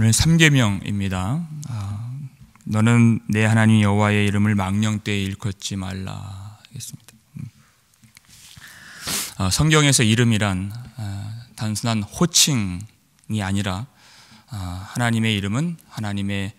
오늘 3계명입니다. 너는 내 하나님 여호와의 이름을 망령되이 일컫지 말라 하겠습니다. 성경에서 이름이란 단순한 호칭이 아니라 하나님의 이름은 하나님의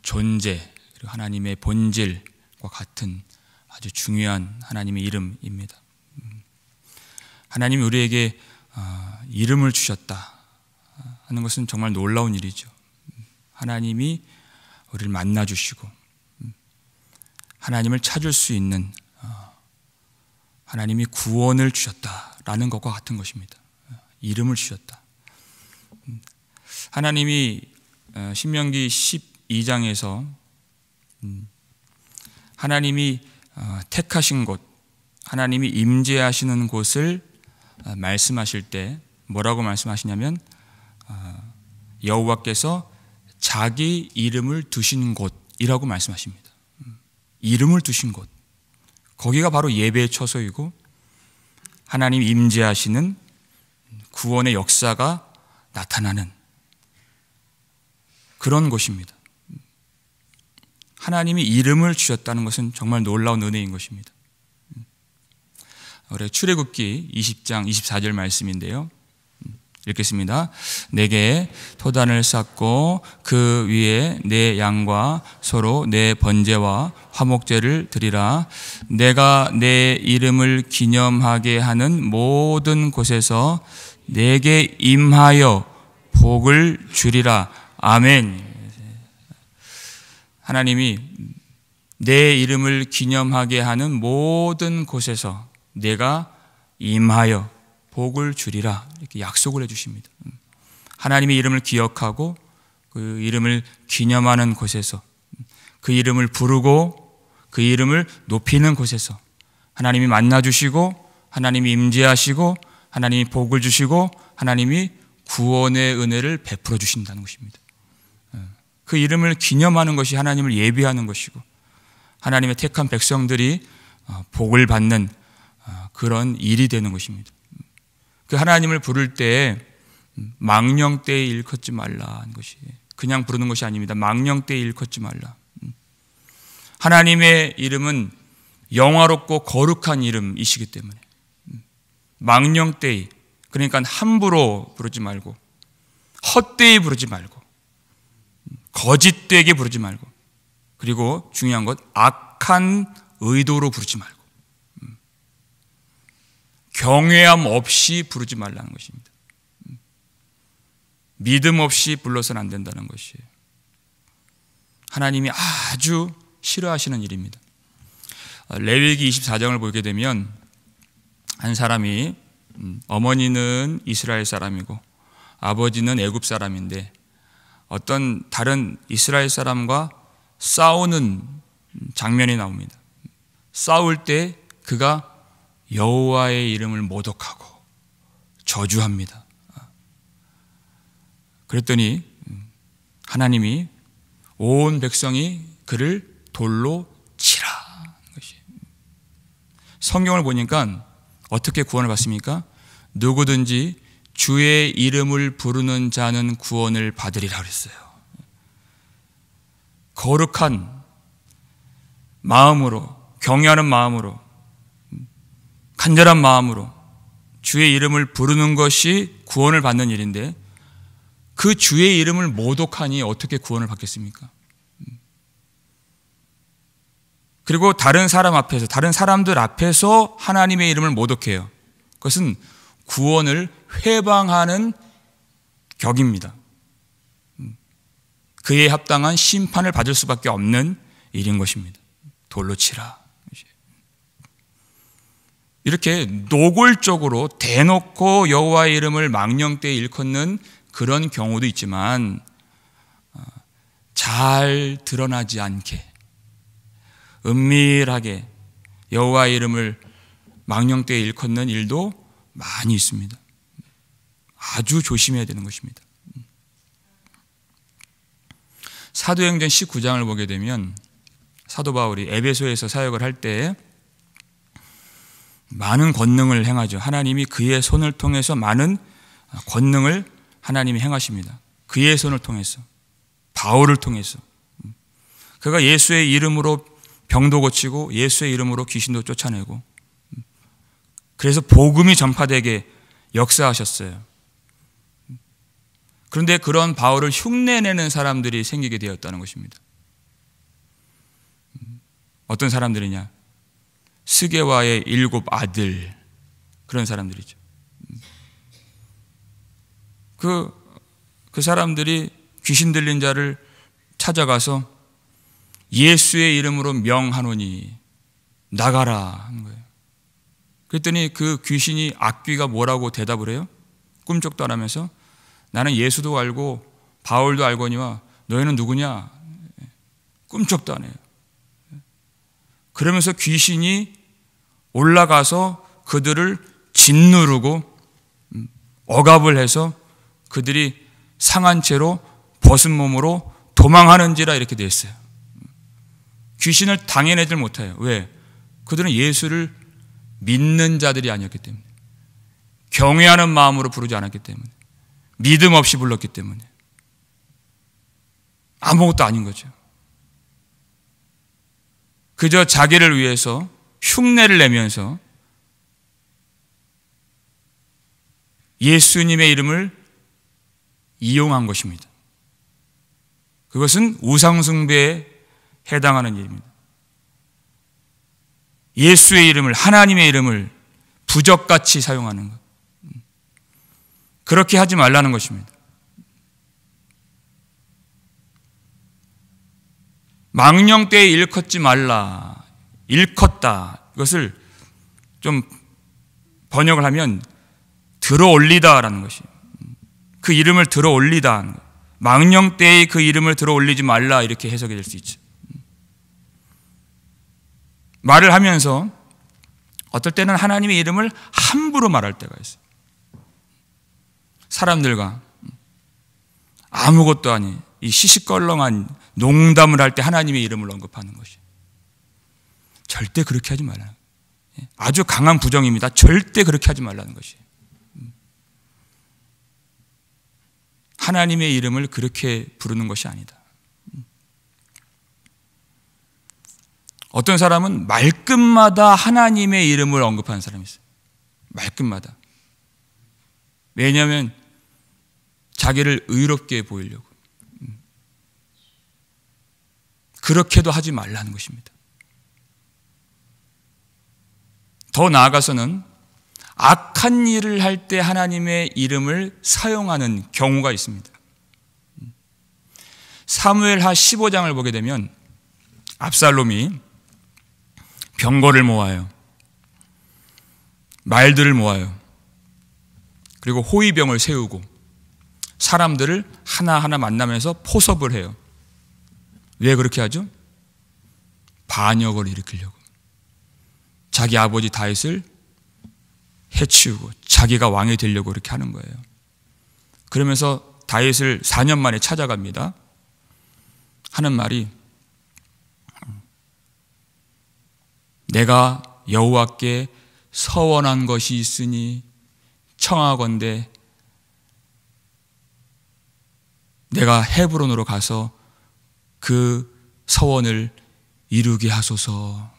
존재 그리고 하나님의 본질과 같은 아주 중요한 하나님의 이름입니다. 하나님이 우리에게 이름을 주셨다 하는 것은 정말 놀라운 일이죠. 하나님이 우리를 만나주시고 하나님을 찾을 수 있는 하나님이 구원을 주셨다라는 것과 같은 것입니다. 이름을 주셨다. 하나님이 신명기 12장에서 하나님이 택하신 곳, 하나님이 임재하시는 곳을 말씀하실 때 뭐라고 말씀하시냐면 여호와께서 자기 이름을 두신 곳이라고 말씀하십니다. 이름을 두신 곳, 거기가 바로 예배의 처소이고 하나님 임재하시는 구원의 역사가 나타나는 그런 곳입니다. 하나님이 이름을 주셨다는 것은 정말 놀라운 은혜인 것입니다. 우리 출애굽기 20장 24절 말씀인데요, 읽겠습니다. 내게 토단을 쌓고 그 위에 내 양과 소로 내 번제와 화목제를 드리라. 내가 내 이름을 기념하게 하는 모든 곳에서 내게 임하여 복을 주리라. 아멘. 하나님이 내 이름을 기념하게 하는 모든 곳에서 내가 임하여 복을 주리라 이렇게 약속을 해주십니다. 하나님의 이름을 기억하고 그 이름을 기념하는 곳에서, 그 이름을 부르고 그 이름을 높이는 곳에서 하나님이 만나주시고 하나님이 임재하시고 하나님이 복을 주시고 하나님이 구원의 은혜를 베풀어 주신다는 것입니다. 그 이름을 기념하는 것이 하나님을 예배하는 것이고 하나님의 택한 백성들이 복을 받는 그런 일이 되는 것입니다. 그 하나님을 부를 때 망령되이 일컫지 말라는 것이 그냥 부르는 것이 아닙니다. 망령되이 일컫지 말라. 하나님의 이름은 영화롭고 거룩한 이름이시기 때문에 망령되이, 그러니까 함부로 부르지 말고 헛되이 부르지 말고 거짓되게 부르지 말고, 그리고 중요한 것 악한 의도로 부르지 말고 경외함 없이 부르지 말라는 것입니다. 믿음 없이 불러서는 안 된다는 것이에요. 하나님이 아주 싫어하시는 일입니다. 레위기 24장을 보게 되면 한 사람이 어머니는 이스라엘 사람이고 아버지는 애굽 사람인데 어떤 다른 이스라엘 사람과 싸우는 장면이 나옵니다. 싸울 때 그가 여호와의 이름을 모독하고 저주합니다. 그랬더니 하나님이 온 백성이 그를 돌로 치라. 성경을 보니까 어떻게 구원을 받습니까? 누구든지 주의 이름을 부르는 자는 구원을 받으리라 그랬어요. 거룩한 마음으로, 경외하는 마음으로, 간절한 마음으로 주의 이름을 부르는 것이 구원을 받는 일인데 그 주의 이름을 모독하니 어떻게 구원을 받겠습니까? 그리고 다른 사람 앞에서, 다른 사람들 앞에서 하나님의 이름을 모독해요. 그것은 구원을 회방하는 격입니다. 그에 합당한 심판을 받을 수밖에 없는 일인 것입니다. 돌로 치라. 이렇게 노골적으로 대놓고 여호와의 이름을 망령되이 일컫는 그런 경우도 있지만 잘 드러나지 않게 은밀하게 여호와의 이름을 망령되이 일컫는 일도 많이 있습니다. 아주 조심해야 되는 것입니다. 사도행전 19장을 보게 되면 사도 바울이 에베소에서 사역을 할 때 많은 권능을 행하죠. 하나님이 그의 손을 통해서 많은 권능을 하나님이 행하십니다. 그의 손을 통해서. 바울을 통해서. 그가 예수의 이름으로 병도 고치고 예수의 이름으로 귀신도 쫓아내고, 그래서 복음이 전파되게 역사하셨어요. 그런데 그런 바울을 흉내내는 사람들이 생기게 되었다는 것입니다. 어떤 사람들이냐? 스게와의 7 아들, 그런 사람들이죠. 그 사람들이 귀신 들린 자를 찾아가서 예수의 이름으로 명하노니 나가라 하는 거예요. 그랬더니 그 귀신이 악귀가 뭐라고 대답을 해요? 꿈쩍도 안 하면서 나는 예수도 알고 바울도 알거니와 너희는 누구냐? 꿈쩍도 안 해요. 그러면서 귀신이 올라가서 그들을 짓누르고 억압을 해서 그들이 상한 채로 벗은 몸으로 도망하는지라 이렇게 되어 있어요. 귀신을 당해내질 못해요. 왜? 그들은 예수를 믿는 자들이 아니었기 때문에, 경외하는 마음으로 부르지 않았기 때문에, 믿음 없이 불렀기 때문에 아무것도 아닌 거죠. 그저 자기를 위해서 흉내를 내면서 예수님의 이름을 이용한 것입니다. 그것은 우상숭배에 해당하는 일입니다. 예수의 이름을, 하나님의 이름을 부적같이 사용하는 것, 그렇게 하지 말라는 것입니다. 망령되이 일컫지 말라, 일컫다, 이것을 좀 번역을 하면 들어 올리다라는 것이에요. 그 이름을 들어 올리다, 망령되이 그 이름을 들어 올리지 말라, 이렇게 해석이 될 수 있죠. 말을 하면서 어떨 때는 하나님의 이름을 함부로 말할 때가 있어요. 사람들과 아무것도 아닌 이 시시껄렁한 농담을 할 때 하나님의 이름을 언급하는 것이, 절대 그렇게 하지 말라는 거예요. 아주 강한 부정입니다. 절대 그렇게 하지 말라는 것이. 하나님의 이름을 그렇게 부르는 것이 아니다. 어떤 사람은 말끝마다 하나님의 이름을 언급하는 사람이 있어요. 말끝마다. 왜냐하면 자기를 의롭게 보이려고. 그렇게도 하지 말라는 것입니다. 더 나아가서는 악한 일을 할 때 하나님의 이름을 사용하는 경우가 있습니다. 사무엘하 15장을 보게 되면 압살롬이 병거를 모아요. 말들을 모아요. 그리고 호위병을 세우고 사람들을 하나하나 만나면서 포섭을 해요. 왜 그렇게 하죠? 반역을 일으키려고. 자기 아버지 다윗을 해치우고 자기가 왕이 되려고 그렇게 하는 거예요. 그러면서 다윗을 4년 만에 찾아갑니다. 하는 말이, 내가 여호와께 서원한 것이 있으니 청하건대 내가 헤브론으로 가서 그 서원을 이루게 하소서.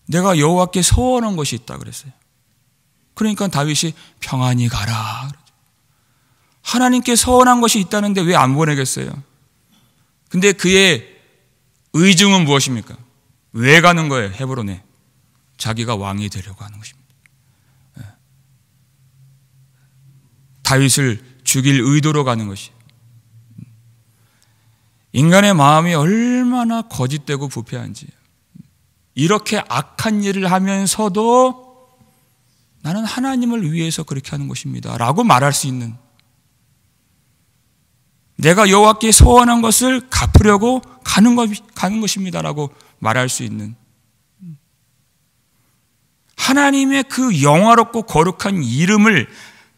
내가 여호와께 서원한 것이 있다 그랬어요. 그러니까 다윗이 평안히 가라. 하나님께 서원한 것이 있다는데 왜 안 보내겠어요? 근데 그의 의중은 무엇입니까? 왜 가는 거예요? 헤브론에. 자기가 왕이 되려고 하는 것입니다. 다윗을 죽일 의도로 가는 것이. 인간의 마음이 얼마나 거짓되고 부패한지. 이렇게 악한 일을 하면서도 나는 하나님을 위해서 그렇게 하는 것입니다 라고 말할 수 있는, 내가 여호와께 서원한 것을 갚으려고 가는 것입니다 라고 말할 수 있는, 하나님의 그 영화롭고 거룩한 이름을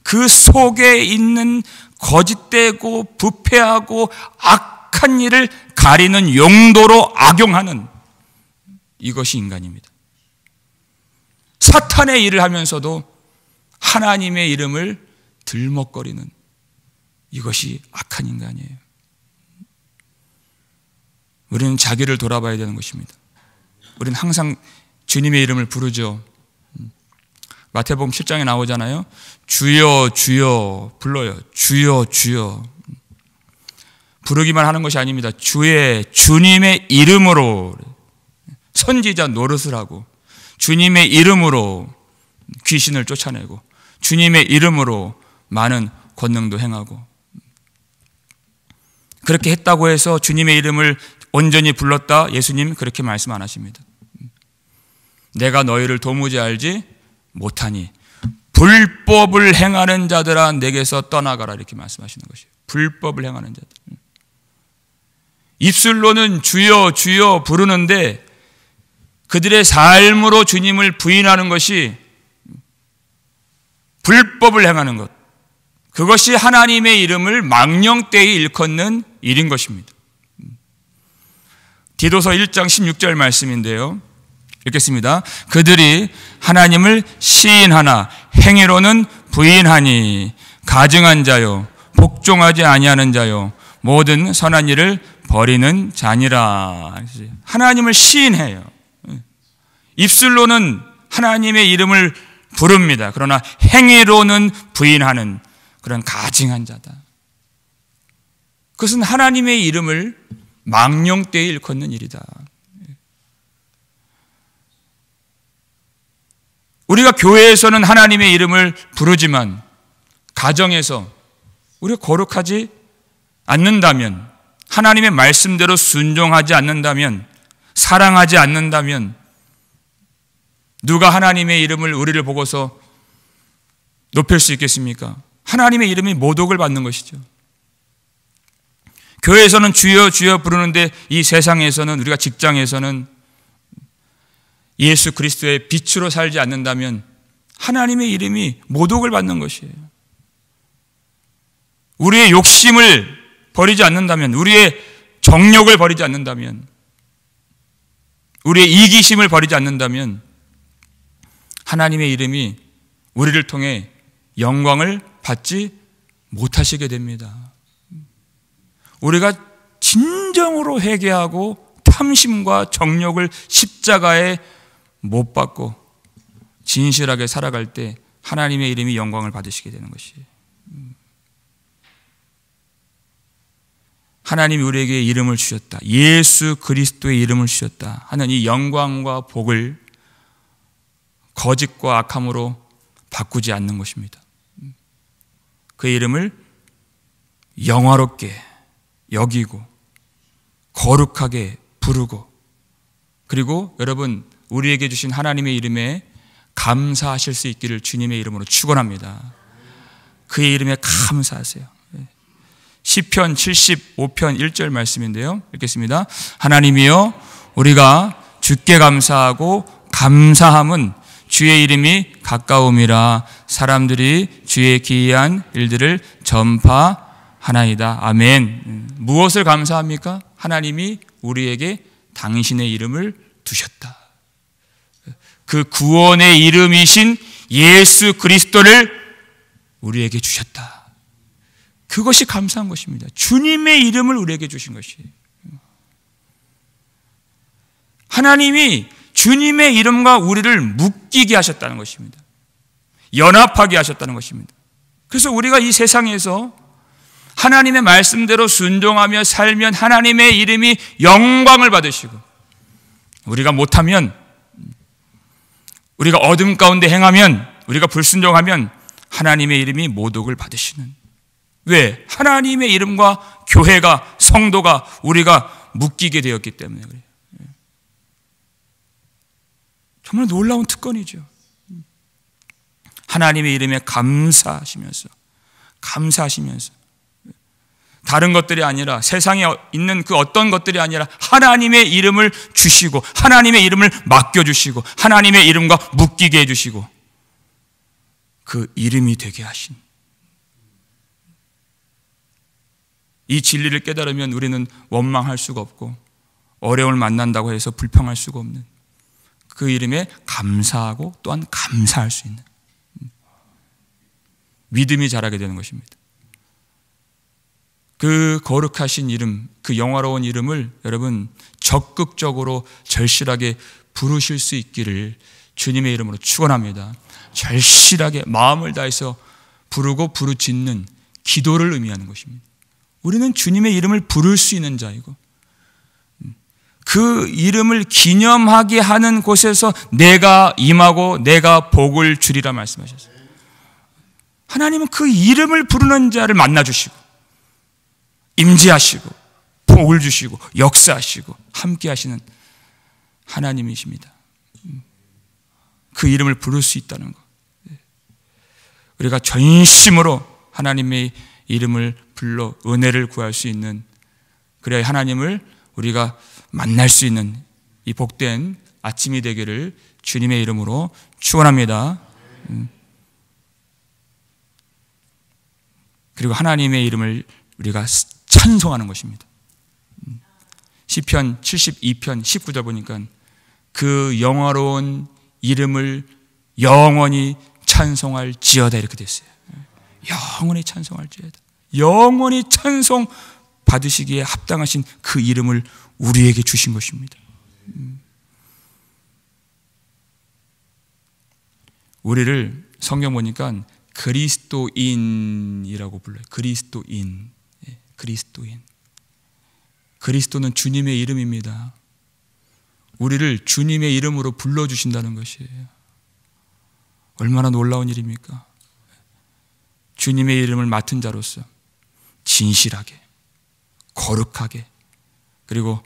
그 속에 있는 거짓되고 부패하고 악한 일을 가리는 용도로 악용하는, 이것이 인간입니다. 사탄의 일을 하면서도 하나님의 이름을 들먹거리는, 이것이 악한 인간이에요. 우리는 자기를 돌아봐야 되는 것입니다. 우리는 항상 주님의 이름을 부르죠. 마태복음 7장에 나오잖아요. 주여 주여 불러요. 주여 주여. 부르기만 하는 것이 아닙니다. 주님의 이름으로 선지자 노릇을 하고, 주님의 이름으로 귀신을 쫓아내고, 주님의 이름으로 많은 권능도 행하고, 그렇게 했다고 해서 주님의 이름을 온전히 불렀다? 예수님 그렇게 말씀 안 하십니다. 내가 너희를 도무지 알지 못하니 불법을 행하는 자들아 내게서 떠나가라, 이렇게 말씀하시는 것이에요. 불법을 행하는 자들. 입술로는 주여 주여 부르는데 그들의 삶으로 주님을 부인하는 것이 불법을 행하는 것, 그것이 하나님의 이름을 망령되이 일컫는 일인 것입니다. 디도서 1장 16절 말씀인데요, 읽겠습니다. 그들이 하나님을 시인하나 행위로는 부인하니 가증한 자요 복종하지 아니하는 자요 모든 선한 일을 버리는 자니라. 하나님을 시인해요. 입술로는 하나님의 이름을 부릅니다. 그러나 행위로는 부인하는 그런 가증한 자다. 그것은 하나님의 이름을 망령되이 일컫는 일이다. 우리가 교회에서는 하나님의 이름을 부르지만 가정에서 우리가 거룩하지 않는다면, 하나님의 말씀대로 순종하지 않는다면, 사랑하지 않는다면 누가 하나님의 이름을 우리를 보고서 높일 수 있겠습니까? 하나님의 이름이 모독을 받는 것이죠. 교회에서는 주여 주여 부르는데 이 세상에서는, 우리가 직장에서는 예수 그리스도의 빛으로 살지 않는다면 하나님의 이름이 모독을 받는 것이에요. 우리의 욕심을 버리지 않는다면, 우리의 정욕을 버리지 않는다면, 우리의 이기심을 버리지 않는다면 하나님의 이름이 우리를 통해 영광을 받지 못하시게 됩니다. 우리가 진정으로 회개하고 탐심과 정욕을 십자가에 못 받고 진실하게 살아갈 때 하나님의 이름이 영광을 받으시게 되는 것이에요. 하나님이 우리에게 이름을 주셨다, 예수 그리스도의 이름을 주셨다 하는 이 영광과 복을 거짓과 악함으로 바꾸지 않는 것입니다. 그 이름을 영화롭게 여기고 거룩하게 부르고, 그리고 여러분 우리에게 주신 하나님의 이름에 감사하실 수 있기를 주님의 이름으로 축원합니다. 그의 이름에 감사하세요. 시편 75편 1절 말씀인데요, 읽겠습니다. 하나님이여 우리가 주께 감사하고 감사함은 주의 이름이 가까움이라 사람들이 주의 기이한 일들을 전파하나이다. 아멘. 무엇을 감사합니까? 하나님이 우리에게 당신의 이름을 두셨다. 그 구원의 이름이신 예수 그리스도를 우리에게 주셨다. 그것이 감사한 것입니다. 주님의 이름을 우리에게 주신 것이에요. 하나님이 주님의 이름과 우리를 묶이게 하셨다는 것입니다. 연합하게 하셨다는 것입니다. 그래서 우리가 이 세상에서 하나님의 말씀대로 순종하며 살면 하나님의 이름이 영광을 받으시고, 우리가 못하면, 우리가 어둠 가운데 행하면, 우리가 불순종하면 하나님의 이름이 모독을 받으시는, 왜? 하나님의 이름과 교회가, 성도가, 우리가 묶이게 되었기 때문에 그래요. 정말 놀라운 특권이죠. 하나님의 이름에 감사하시면서 다른 것들이 아니라, 세상에 있는 그 어떤 것들이 아니라 하나님의 이름을 주시고, 하나님의 이름을 맡겨주시고, 하나님의 이름과 묶이게 해주시고, 그 이름이 되게 하신 이 진리를 깨달으면 우리는 원망할 수가 없고, 어려움을 만난다고 해서 불평할 수가 없는, 그 이름에 감사하고 또한 감사할 수 있는 믿음이 자라게 되는 것입니다. 그 거룩하신 이름, 그 영화로운 이름을 여러분 적극적으로 절실하게 부르실 수 있기를 주님의 이름으로 축원합니다. 절실하게 마음을 다해서 부르고 부르짖는 기도를 의미하는 것입니다. 우리는 주님의 이름을 부를 수 있는 자이고 그 이름을 기념하게 하는 곳에서 내가 임하고 내가 복을 주리라 말씀하셨어요. 하나님은 그 이름을 부르는 자를 만나주시고 임재하시고 복을 주시고 역사하시고 함께 하시는 하나님이십니다. 그 이름을 부를 수 있다는 것. 우리가 전심으로 하나님의 이름을 불러 은혜를 구할 수 있는, 그래야 하나님을 우리가 만날 수 있는 이 복된 아침이 되기를 주님의 이름으로 축원합니다. 그리고 하나님의 이름을 우리가 찬송하는 것입니다. 시편 72편 19절 보니까 그 영화로운 이름을 영원히 찬송할지어다 이렇게 됐어요. 영원히 찬송할지어다. 영원히 찬송 받으시기에 합당하신 그 이름을 우리에게 주신 것입니다. 우리를 성경 보니까 그리스도인이라고 불러요. 그리스도인. 그리스도인. 그리스도는 주님의 이름입니다. 우리를 주님의 이름으로 불러주신다는 것이에요. 얼마나 놀라운 일입니까? 주님의 이름을 맡은 자로서 진실하게, 거룩하게, 그리고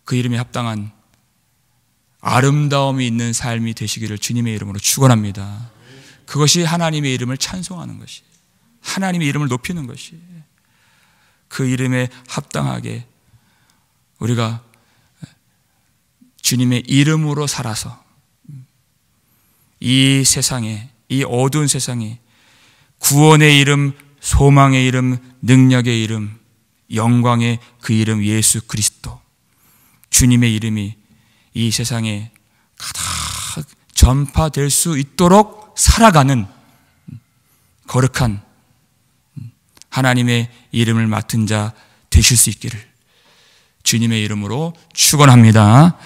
그 이름에 합당한 아름다움이 있는 삶이 되시기를 주님의 이름으로 축원합니다. 그것이 하나님의 이름을 찬송하는 것이, 하나님의 이름을 높이는 것이, 그 이름에 합당하게 우리가 주님의 이름으로 살아서 이 세상에, 이 어두운 세상에 구원의 이름, 소망의 이름, 능력의 이름, 영광의 그 이름 예수 그리스도, 주님의 이름이 이 세상에 가득 전파될 수 있도록 살아가는 거룩한 하나님의 이름을 맡은 자 되실 수 있기를 주님의 이름으로 축원합니다.